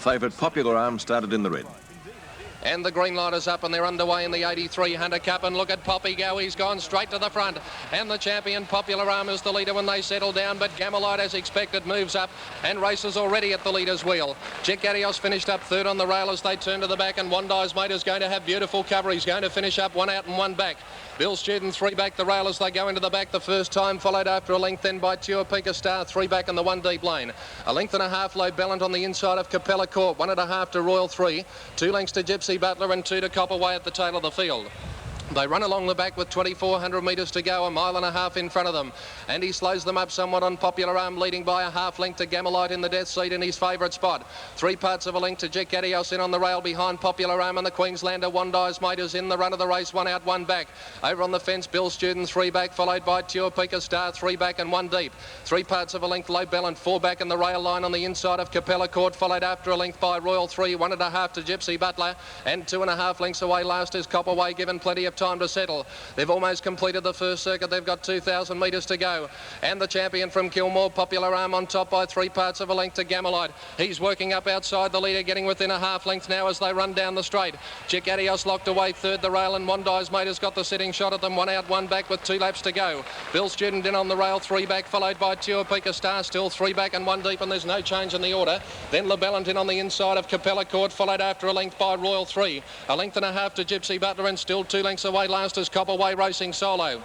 Favourite Popular Arm started in the red. And the green light is up and they're underway in the 83 Hunter Cup. And look at Poppy go, he's gone straight to the front. And the champion Popular Arm is the leader when they settle down. But Gamelite, as expected, moves up and races already at the leader's wheel. Jack Adios finished up third on the rail as they turn to the back. And Wondi's Mate is going to have beautiful cover. He's going to finish up one out and one back. Bill Student, three back the rail as they go into the back the first time, followed after a length then by Tuapika Star, three back in the one deep lane. A length and a half low Ballant on the inside of Capella Court, 1.5 to Royal 3, 2 lengths to Gypsy Butler and 2 to Copperway at the tail of the field. They run along the back with 2,400 metres to go, 1.5 miles in front of them. And he slows them up somewhat on Popular Arm, leading by a half length to Gamelite in the death seat in his favourite spot. 3 parts of a length to Jack Adios in on the rail behind Popular Arm, and the Queenslander Wondi's Mate is in the run of the race, 1 out, 1 back. Over on the fence, Bill Student, 3 back, followed by Tuapika Star, 3 back and 1 deep. 3 parts of a length, Low Ballant, 4 back in the rail line on the inside of Capella Court, followed after a length by Royal 3, 1.5 to Gypsy Butler, and 2.5 lengths away last is Copperway, given plenty of time to settle. They've almost completed the first circuit. They've got 2,000 metres to go. And the champion from Kilmore, Popular Arm, on top by 3 parts of a length to Gamelite. He's working up outside the leader, getting within a half length now as they run down the straight. Jack Adios locked away third the rail, and Wondi's Mate has got the sitting shot at them, 1 out, 1 back with 2 laps to go. Bill Student in on the rail, 3 back, followed by Tuapika Star, still 3 back and 1 deep, and there's no change in the order. Then LeBellant in on the inside of Capella Court, followed after a length by Royal 3. A length and a half to Gypsy Butler, and still 2 lengths away last is Copperway racing solo.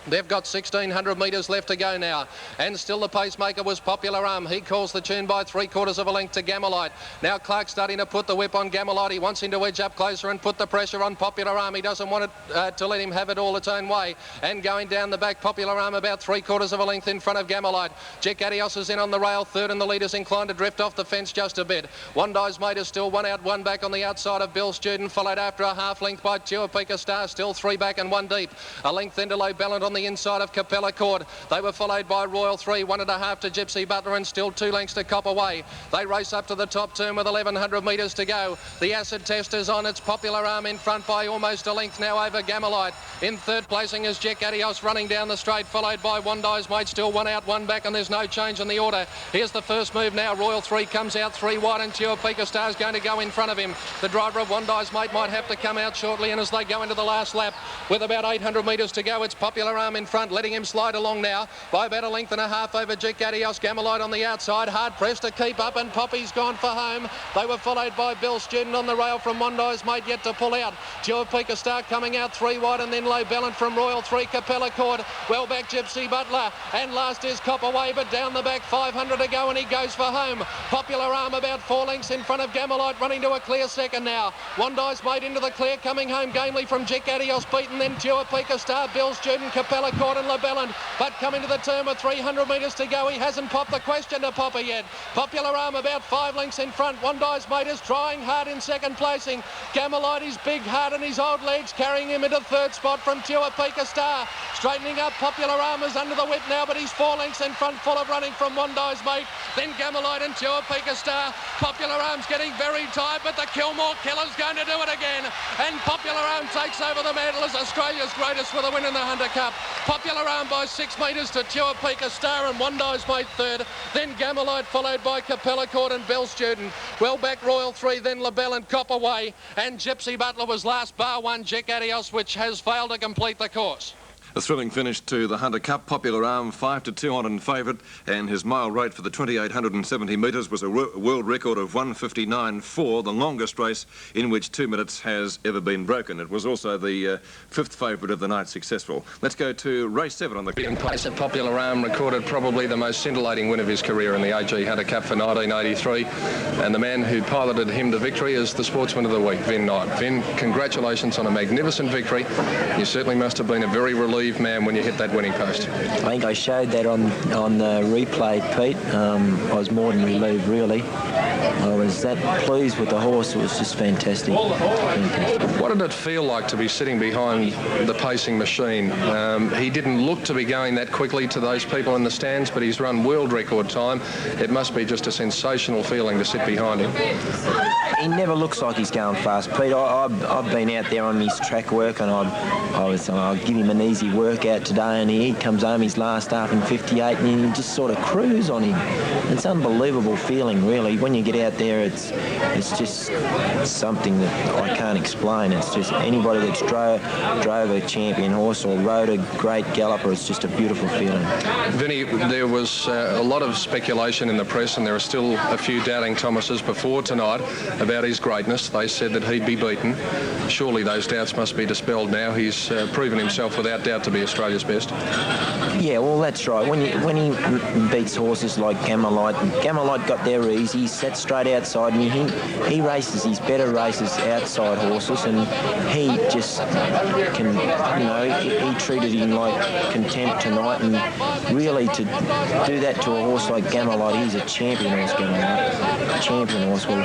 They've got 1,600 metres left to go now. And still the pacemaker was Popular Arm. He calls the tune by 3/4 of a length to Gamelite. Now Clark starting to put the whip on Gamelite. He wants him to edge up closer and put the pressure on Popular Arm. He doesn't want it to let him have it all its own way. And going down the back, Popular Arm about 3/4 of a length in front of Gamelite. Jack Adios is in on the rail, third, and the leader's inclined to drift off the fence just a bit. Wondi's Mate is still 1 out, 1 back on the outside of Bill Student, followed after a half length by Tuapika Star, still 3 back and 1 deep. A length then to Low Ballant on the inside of Capella Court. They were followed by Royal 3, 1.5 to Gypsy Butler, and still 2 lengths to Copperway. They race up to the top turn with 1,100 metres to go. The acid test is on. It's Popular Arm in front by almost a length now over Gamelite. In third placing is Jack Adios running down the straight, followed by Wondi's Mate, still 1 out, 1 back, and there's no change in the order. Here's the first move now. Royal 3 comes out 3 wide, and Tuapika Star's going to go in front of him. The driver of Wondi's Mate might have to come out shortly, and as they go into the last lap with about 800 metres to go, it's Popular Arm in front, letting him slide along now by about a length and a half over Jack Adios. Gamelite on the outside, hard pressed to keep up, and Poppy's gone for home. They were followed by Bill Student on the rail from Wondi's Mate, yet to pull out. Tuapika Star coming out 3 wide, and then Low Ballant from Royal 3, Capella Court, well back Gypsy Butler, and last is Copperway, but down the back 500 to go, and he goes for home. Popular Arm about 4 lengths in front of Gamelite, running to a clear second now. Wondi's Mate into the clear, coming home gamely from Jack Adios, beaten, then Tuapika Star, Bill Student, Capella Court and LeBellant, but coming to the turn with 300 metres to go. He hasn't popped the question to Popper yet. Popular Arm about 5 lengths in front. Wondi's Mate is trying hard in second placing. Gamelite, his big heart and his old legs carrying him into third spot from Tuapika Star. Straightening up, Popular Arm is under the whip now, but he's 4 lengths in front, full of running from Wondi's Mate. Then Gamelite and Tuapika Star. Popular Arm's getting very tight, but the Kilmore Killer's going to do it again. And Popular Arm takes over the mantle as Australia's greatest with a win in the Hunter Cup. Popular Arm by 6 metres to Tuapika Star, and Wondi's Mate third. Then Gamelite followed by Capella Court and Bill Student. Well back Royal 3, then LeBellant, Copperway, and Gypsy Butler was last, bar one Jack Adios, which has failed to complete the course. A thrilling finish to the Hunter Cup. Popular Arm 5-2 on in favourite, and his mile rate for the 2,870 metres was a world record of 1:59.4, the longest race in which 2 minutes has ever been broken. It was also the 5th favourite of the night successful. Let's go to race 7 on the... In place at Popular Arm recorded probably the most scintillating win of his career in the AG Hunter Cup for 1983, and the man who piloted him to victory is the Sportsman of the Week, Vin Knight. Vin, congratulations on a magnificent victory. You certainly must have been a very relieved man when you hit that winning post. I think I showed that on the replay, Pete. I was more than relieved, really. I was that pleased with the horse. It was just fantastic. What did it feel like to be sitting behind the pacing machine? He didn't look to be going that quickly to those people in the stands, but he's run world record time. It must be just a sensational feeling to sit behind him. He never looks like he's going fast, Pete. I've been out there on his track work, and I'll give him an easy easy workout today, and he comes home his last half in 58, and you just sort of cruise on him. It's an unbelievable feeling, really. When you get out there, it's just something that I can't explain. It's just anybody that's drove a champion horse or rode a great galloper, it's just a beautiful feeling. Vinny, there was a lot of speculation in the press, and there are still a few doubting Thomases before tonight about his greatness. They said that he'd be beaten. Surely those doubts must be dispelled now. He's proven himself without doubt to be Australia's best. Yeah, well, that's right. When he beats horses like Gamelite got there easy, sat straight outside, and he races his better races outside horses, and he just can, he treated him like contempt tonight, and really to do that to a horse like Gamelite, he's a champion horse, Gamelite. Champion horse, well,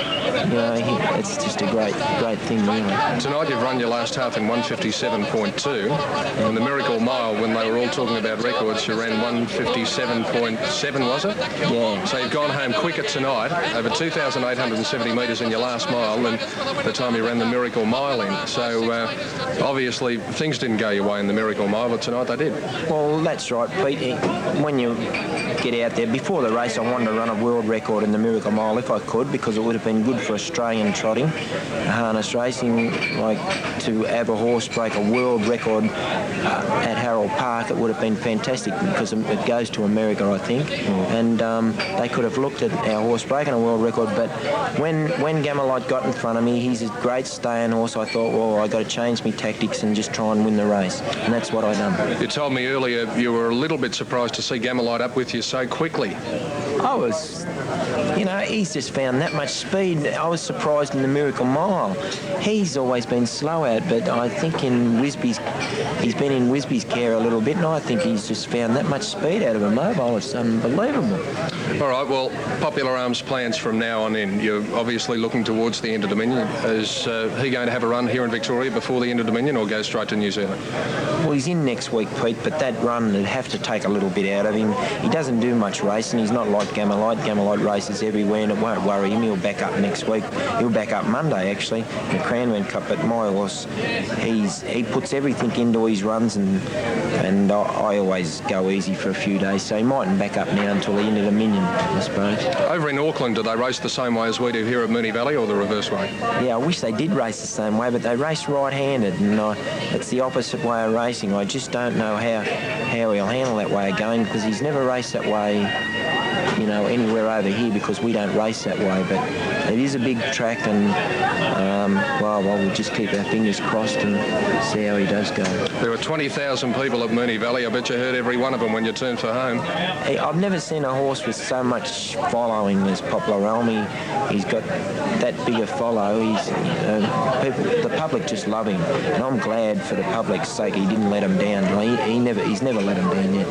it's just a great thing, really. Tonight you've run your last half in 157.2, and the Miracle Mile, when they were all talking about records, you ran 157.7, was it? Yeah. So you've gone home quicker tonight, over 2,870 metres in your last mile than the time you ran the Miracle Mile in. So obviously things didn't go your way in the Miracle Mile, but tonight they did. Well, that's right, Pete. When you get out there, before the race I wanted to run a world record in the Miracle Mile if I could, because it would have been good for Australian trotting, harness racing, like to have a horse break a world record at Harold Park. It would have been fantastic because it goes to America, I think, and they could have looked at our horse breaking a world record. But when Gamelite got in front of me, he's a great staying horse. I thought, well, I got to change my tactics and just try and win the race, and that's what I done. You told me earlier you were a little bit surprised to see Gamelite up with you so quickly. I was, he's just found that much speed. I was surprised in the Miracle Mile. He's always been slow out, but I think he's been in Wisby's care a little bit, and I think he's just found that much speed out of a mobile. It's unbelievable. All right, well, Popular Arms plans from now on in. You're obviously looking towards the end of Dominion. Is he going to have a run here in Victoria before the end of Dominion, or go straight to New Zealand? Well, he's in next week, Pete, but that run would have to take a little bit out of him. He doesn't do much racing. He's not like Gamelite. Gamelite races everywhere, and it won't worry him. He'll back up next week. He'll back up Monday, actually, in the Cranbourne Cup. But my horse, he puts everything into his runs, and I always go easy for a few days, so he mightn't back up now until the end of Dominion, I suppose. Over in Auckland, do they race the same way as we do here at Moonee Valley, or the reverse way? Yeah, I wish they did race the same way, but they race right-handed, and it's the opposite way of racing. I just don't know how he'll handle that way of going, because he's never raced that way, anywhere over here, because we don't race that way. But it is a big track, and we'll just keep our fingers crossed and see how he does go. There were 20,000 people at Moonee Valley. I bet you heard every one of them when you turned for home. Hey, I've never seen a horse with so much following as Popular Realm. He's got that big a follow. The public just love him, and I'm glad for the public's sake he didn't let him down. He's never let him down yet.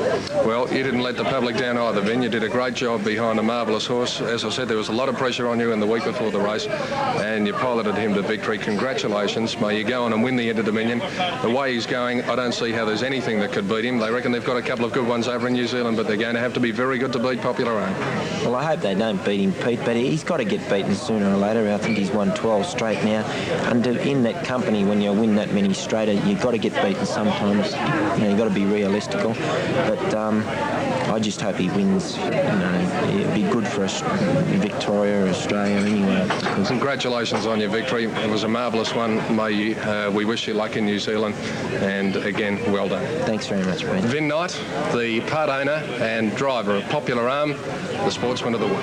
Well, you didn't let the public down either, Vin. You did a great job behind a marvellous horse. As I said, there was a lot of pressure on you in the week before the race, and you piloted him to victory. Congratulations. May you go on and win the Inter Dominion. The way he's going, I don't see how there's anything that could beat him. They reckon they've got a couple of good ones over in New Zealand, but they're going to have to be very good to beat Popular Arm. Well, I hope they don't beat him, Pete, but he's got to get beaten sooner or later. I think he's won 12 straight now. And in that company, when you win that many straight, you've got to get beaten sometimes. You've got to be realistical. But I just hope he wins. It'd be good for us, Victoria or Australia anyway. Congratulations on your victory. It was a marvellous one. We wish you luck in New Zealand. And again, well done. Thanks very much, Pete. Vin Knight, the part owner and driver of Popular Arm, the Sportsman of the Week.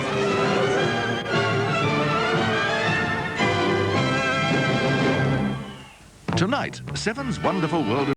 Tonight, Seven's Wonderful World of